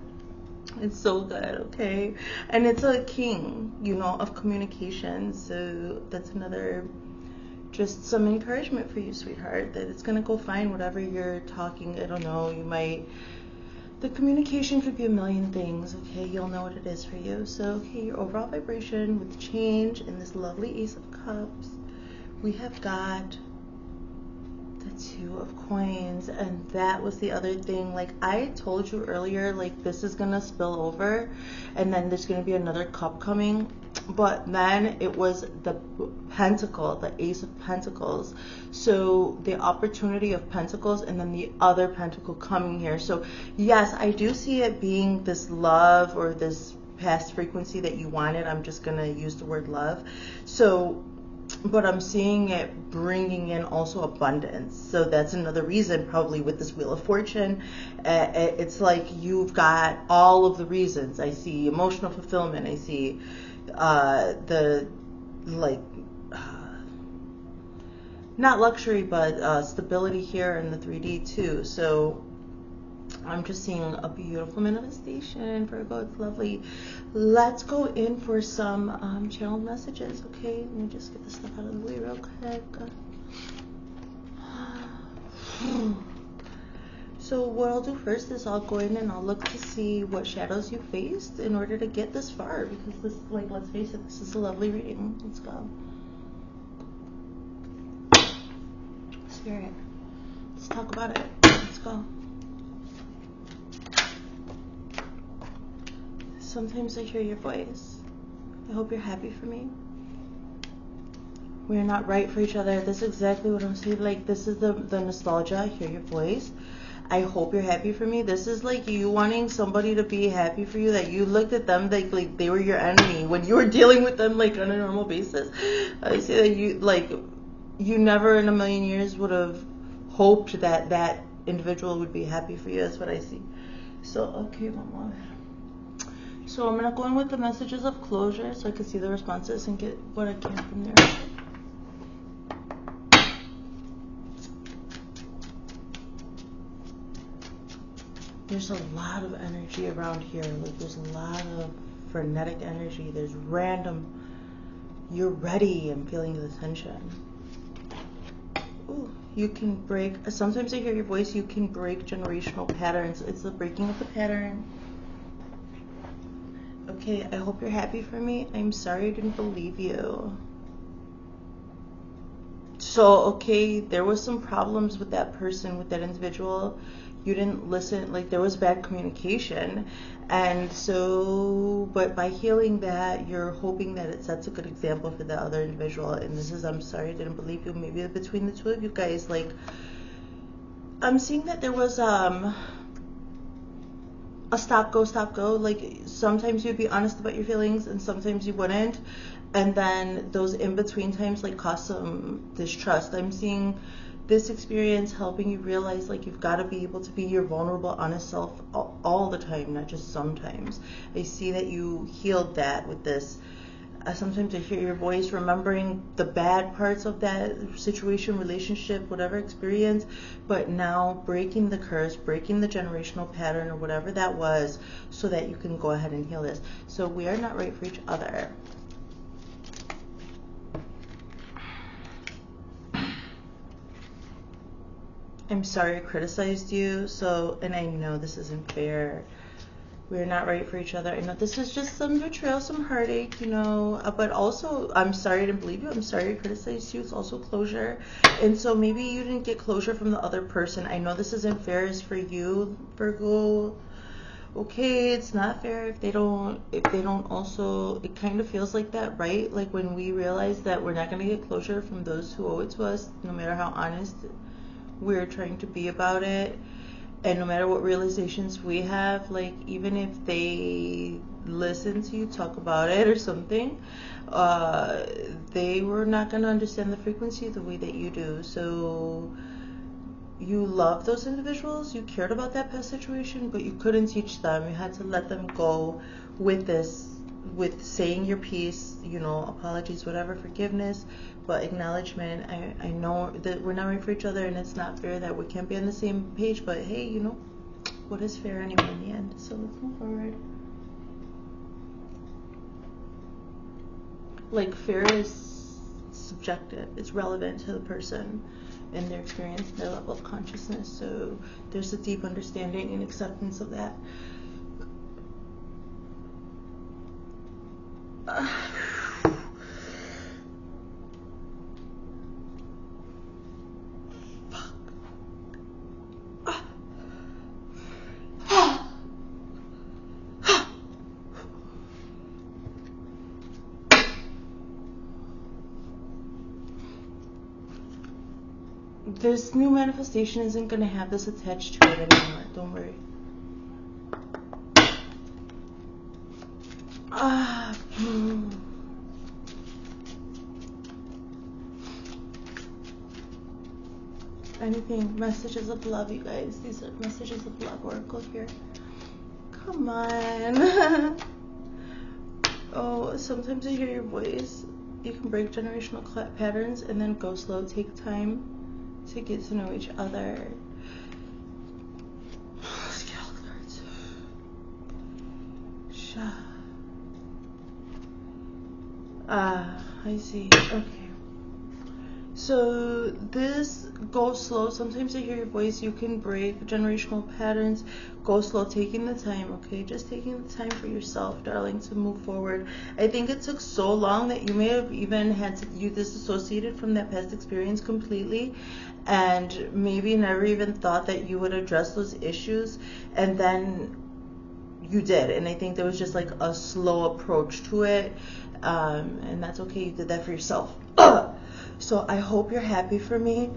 It's so good, okay? And it's a king, you know, of communication. So that's another, just some encouragement for you, sweetheart, that it's gonna go fine, whatever you're talking. I don't know, you might, the communication could be a million things, okay? You'll know what it is for you. So, okay, your overall vibration with change in this lovely Ace of Cups, we have got the Two of Coins, and that was the other thing. Like I told you earlier, like this is gonna spill over, and then there's gonna be another cup coming. But then it was the Pentacle, the Ace of Pentacles. So the opportunity of Pentacles, and then the other Pentacle coming here. So yes, I do see it being this love or this past frequency that you wanted. I'm just gonna use the word love. So, but I'm seeing it bringing in also abundance. So that's another reason, probably with this Wheel of Fortune, it's like you've got all of the reasons. I see emotional fulfillment. I see the like not luxury, but stability here in the 3D too. So I'm just seeing a beautiful manifestation, Virgo. It's lovely. Let's go in for some channeled messages, okay? Let me just get this stuff out of the way real quick. So what I'll do first is I'll go in and I'll look to see what shadows you faced in order to get this far, because this, like, let's face it, this is a lovely reading. Let's go. Spirit, let's talk about it. Let's go. Sometimes I hear your voice. I hope you're happy for me. We're not right for each other. That's exactly what I'm saying. Like, this is the nostalgia. I hear your voice. I hope you're happy for me. This is like you wanting somebody to be happy for you, that you looked at them like they were your enemy when you were dealing with them like on a normal basis. I say that you never in a million years would have hoped that that individual would be happy for you. That's what I see. So, okay, Mama. So I'm going to go in with the messages of closure so I can see the responses and get what I can from there. There's a lot of energy around here. Like, there's a lot of frenetic energy. There's random, you're ready. I'm feeling the tension. Ooh, you can break, sometimes I hear your voice, you can break generational patterns. It's the breaking of the pattern. Okay, I hope you're happy for me. I'm sorry I didn't believe you. So, okay, there was some problems with that person, with that individual. You didn't listen, like there was bad communication. And so, but by healing that, you're hoping that it sets a good example for the other individual. And this is, I'm sorry I didn't believe you. Maybe between the two of you guys, like, I'm seeing that there was, a stop go. Like sometimes you'd be honest about your feelings and sometimes you wouldn't, and then those in between times like cause some distrust. I'm seeing this experience helping you realize like you've got to be able to be your vulnerable, honest self all the time, not just sometimes. I see that you healed that with this. Sometimes I hear your voice remembering the bad parts of that situation, relationship, whatever experience, but now breaking the curse, breaking the generational pattern or whatever that was, so that you can go ahead and heal this. So we are not right for each other. I'm sorry I criticized you, so, and I know this isn't fair. we're not right for each other. I know this is just some betrayal, some heartache, you know, but also I'm sorry I didn't believe you. I'm sorry I criticized you. It's also closure. And so maybe you didn't get closure from the other person. I know this isn't fair as for you, Virgo. Okay, it's not fair if they don't also, it kind of feels like that, right? Like when we realize that we're not going to get closure from those who owe it to us, no matter how honest we're trying to be about it, and no matter what realizations we have, like even if they listen to you talk about it or something, they were not going to understand the frequency the way that you do. So you love those individuals, you cared about that past situation, but you couldn't teach them. You had to let them go with this, with saying your piece, you know, apologies, whatever, forgiveness, but acknowledgement. I know that we're not right for each other, and it's not fair that we can't be on the same page, but hey, you know, what is fair anyway in the end? So let's move forward. Like, fair is subjective. It's relevant to the person and their experience, their level of consciousness. So there's a deep understanding and acceptance of that. This new manifestation isn't going to have this attached to it anymore. Don't worry. Anything, messages of love, you guys. These are messages of love, Oracle here. Come on. Oh, sometimes I hear your voice. You can break generational patterns and then go slow. Take time to get to know each other. Let's get all the cards. I see. Okay. So this go slow. Sometimes I hear your voice. You can break generational patterns. Go slow, taking the time, okay? Just taking the time for yourself, darling, to move forward. I think it took so long that you may have even had to, you disassociated from that past experience completely, and maybe never even thought that you would address those issues, and then you did. And I think there was just like a slow approach to it, and that's okay. You did that for yourself. So I hope you're happy for me.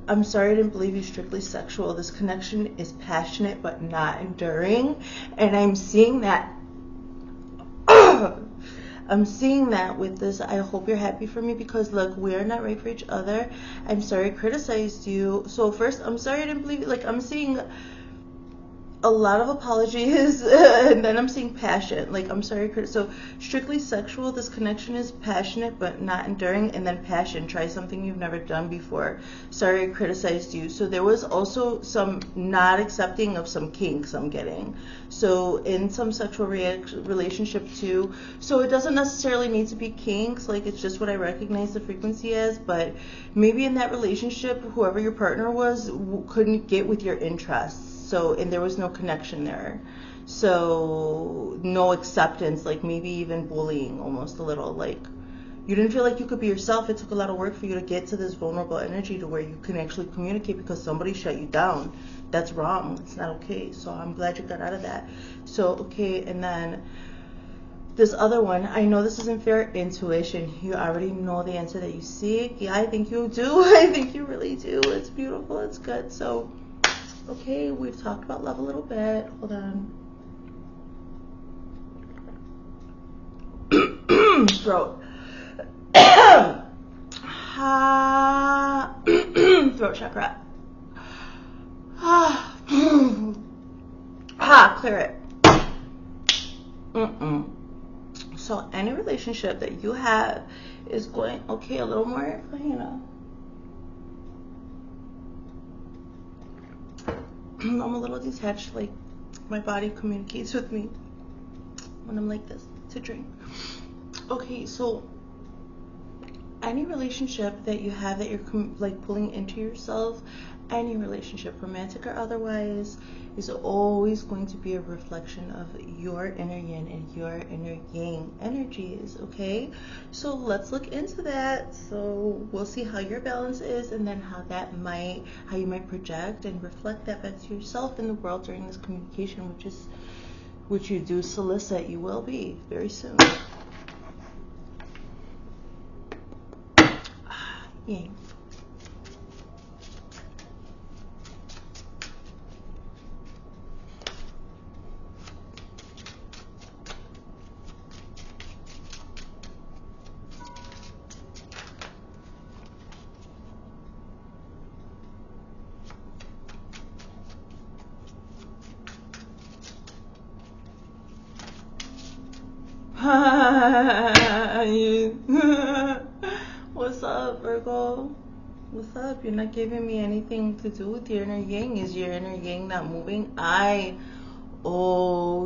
I'm sorry I didn't believe you strictly sexual. This connection is passionate but not enduring. And I'm seeing that. I'm seeing that with this. I hope you're happy for me because look, we're not right for each other. I'm sorry I criticized you. So first, I'm sorry I didn't believe you. Like, I'm seeing a lot of apologies, and then I'm seeing passion. Like, I'm sorry. So strictly sexual, this connection is passionate but not enduring, and then passion. Try something you've never done before. Sorry I criticized you. So there was also some not accepting of some kinks I'm getting. So in some sexual relationship too. So it doesn't necessarily need to be kinks. Like, it's just what I recognize the frequency as. But maybe in that relationship, whoever your partner was couldn't get with your interests. So, and there was no connection there. So, no acceptance, like maybe even bullying almost a little. Like, you didn't feel like you could be yourself. It took a lot of work for you to get to this vulnerable energy to where you can actually communicate because somebody shut you down. That's wrong. It's not okay. So, I'm glad you got out of that. So, okay, and then this other one, I know this isn't fair. Intuition. You already know the answer that you seek. Yeah, I think you do. I think you really do. It's beautiful. It's good. So, okay, we've talked about love a little bit. Hold on. Throat. Throat chakra. Clear it. So any relationship that you have is going, okay, a little more, you know. I'm a little detached, like my body communicates with me when I'm like this to drink. Okay, so any relationship that you have that you're like pulling into yourself, any relationship, romantic or otherwise, is always going to be a reflection of your inner yin and your inner yang energies, okay? So let's look into that. So we'll see how your balance is, and then how you might project and reflect that back to yourself in the world during this communication, which you do solicit you will be very soon. Yang. What's up, Virgo? What's up? You're not giving me anything to do with your inner yang. Is your inner yang not moving?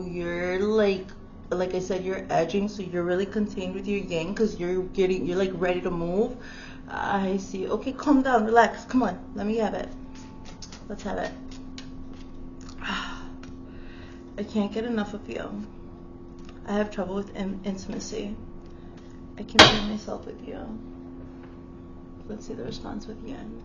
You're like I said, you're edging, so you're really contained with your yang because you're like ready to move. I see. Okay, calm down, relax. Come on, let me have it. Let's have it. I can't get enough of you. I have trouble with intimacy. I can be myself with you. Let's see the response with Yin.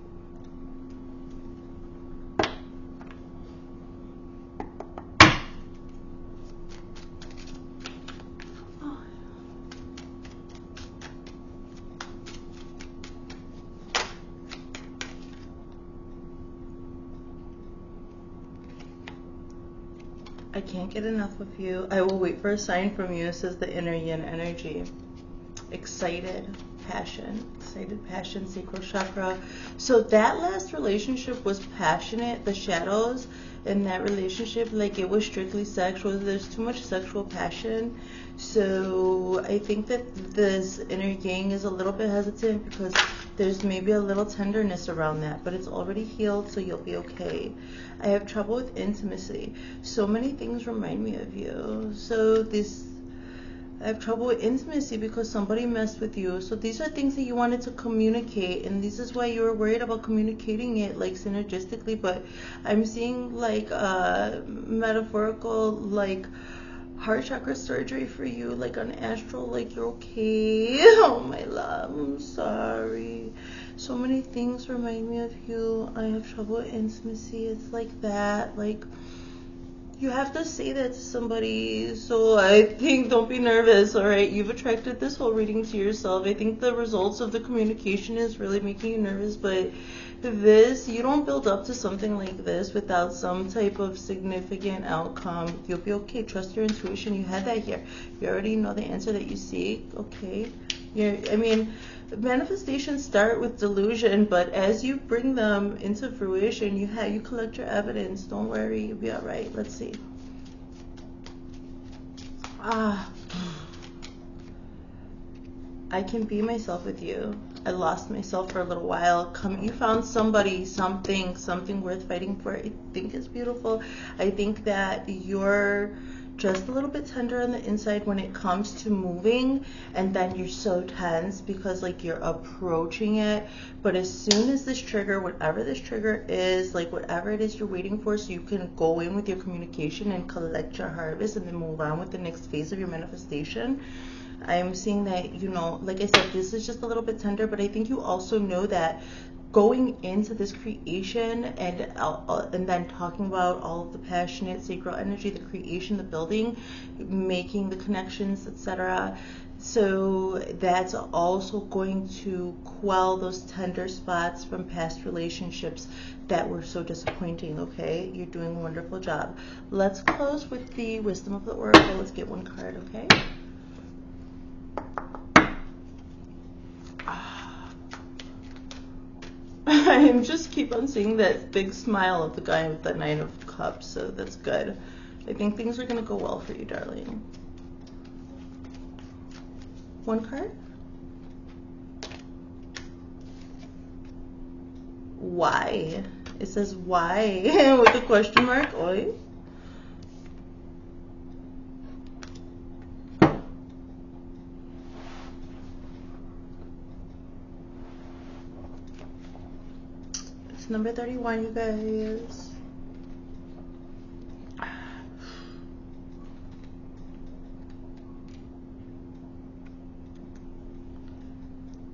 I can't get enough of you. I will wait for a sign from you, says the inner Yin energy. Excited passion, sacral chakra. So that last relationship was passionate. The shadows in that relationship, like, it was strictly sexual. There's too much sexual passion. So I think that this inner yang is a little bit hesitant because there's maybe a little tenderness around that, but it's already healed, so you'll be okay. I have trouble with intimacy. So many things remind me of you. I have trouble with intimacy because somebody messed with you. So these are things that you wanted to communicate, and this is why you were worried about communicating it, like, synergistically. But I'm seeing, like, metaphorical, like, heart chakra surgery for you, like an astral, like, you're okay. Oh my love, I'm sorry. So many things remind me of you. I have trouble with intimacy. It's like that, like, you have to say that to somebody. So I think, don't be nervous, all right? You've attracted this whole reading to yourself. I think the results of the communication is really making you nervous, but you don't build up to something like this without some type of significant outcome. You'll be okay. Trust your intuition. You had that here. You already know the answer that you seek, okay? Manifestations start with delusion, but as you bring them into fruition, you collect your evidence. Don't worry, you'll be all right. Let's see. I can be myself with you. I lost myself for a little while. You found somebody, something worth fighting for. I think it's beautiful. I think that you're just a little bit tender on the inside when it comes to moving, and then you're so tense because, like, you're approaching it. But as soon as this trigger, whatever this trigger is, like, whatever it is you're waiting for, so you can go in with your communication and collect your harvest and then move on with the next phase of your manifestation. I'm seeing that, like I said, this is just a little bit tender, but I think you also know that going into this creation and then talking about all of the passionate sacral energy, the creation, the building, making the connections, etc. So that's also going to quell those tender spots from past relationships that were so disappointing, okay? You're doing a wonderful job. Let's close with the wisdom of the oracle. Let's get one card, okay? I just keep on seeing that big smile of the guy with the Nine of Cups, so that's good. I think things are going to go well for you, darling. One card? Why? It says why with a question mark. Oi. It's number 31, you guys.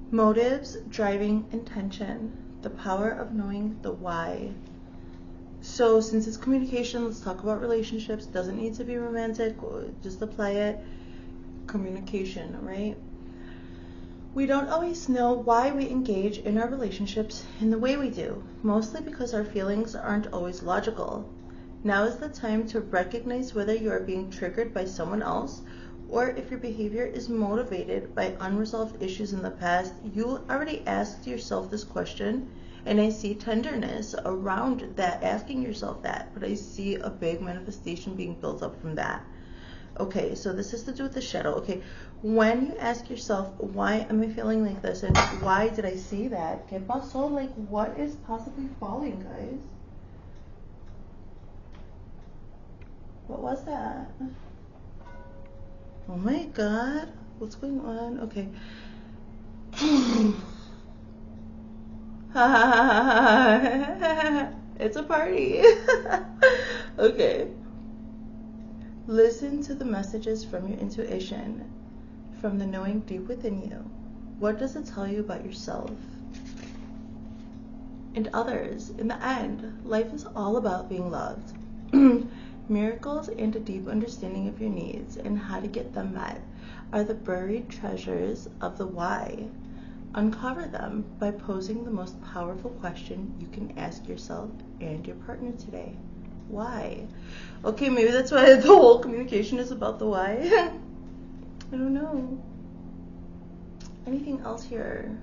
Motives, driving intention, the power of knowing the why. So since it's communication, let's talk about relationships. Doesn't need to be romantic, just apply it. Communication, right? We don't always know why we engage in our relationships in the way we do, mostly because our feelings aren't always logical. Now is the time to recognize whether you are being triggered by someone else or if your behavior is motivated by unresolved issues in the past. You already asked yourself this question, and I see tenderness around that, asking yourself that, but I see a big manifestation being built up from that. Okay, so this has to do with the shadow. Okay, when you ask yourself, why am I feeling like this, and why did I see that? ¿Qué pasó? Like, what is possibly falling, guys? What was that? Oh my God, what's going on? Okay. It's a party. Okay. Listen to the messages from your intuition, from the knowing deep within you. What does it tell you about yourself and others? In the end, life is all about being loved. Miracles and a deep understanding of your needs and how to get them met are the buried treasures of the why. Uncover them by posing the most powerful question you can ask yourself and your partner today. Why? Okay, maybe that's why the whole communication is about the why. I don't know. Anything else here?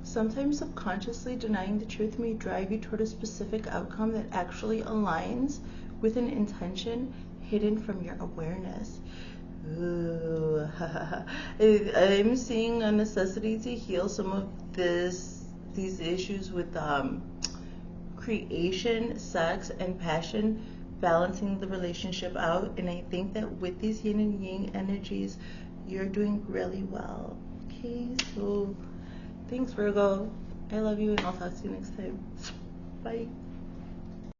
Sometimes subconsciously denying the truth may drive you toward a specific outcome that actually aligns with an intention hidden from your awareness. Ooh. I'm seeing a necessity to heal some of these issues with creation, sex, and passion, balancing the relationship out. And I think that with these yin and yang energies, you're doing really well. Okay, so thanks, Virgo. I love you, and I'll talk to you next time. Bye.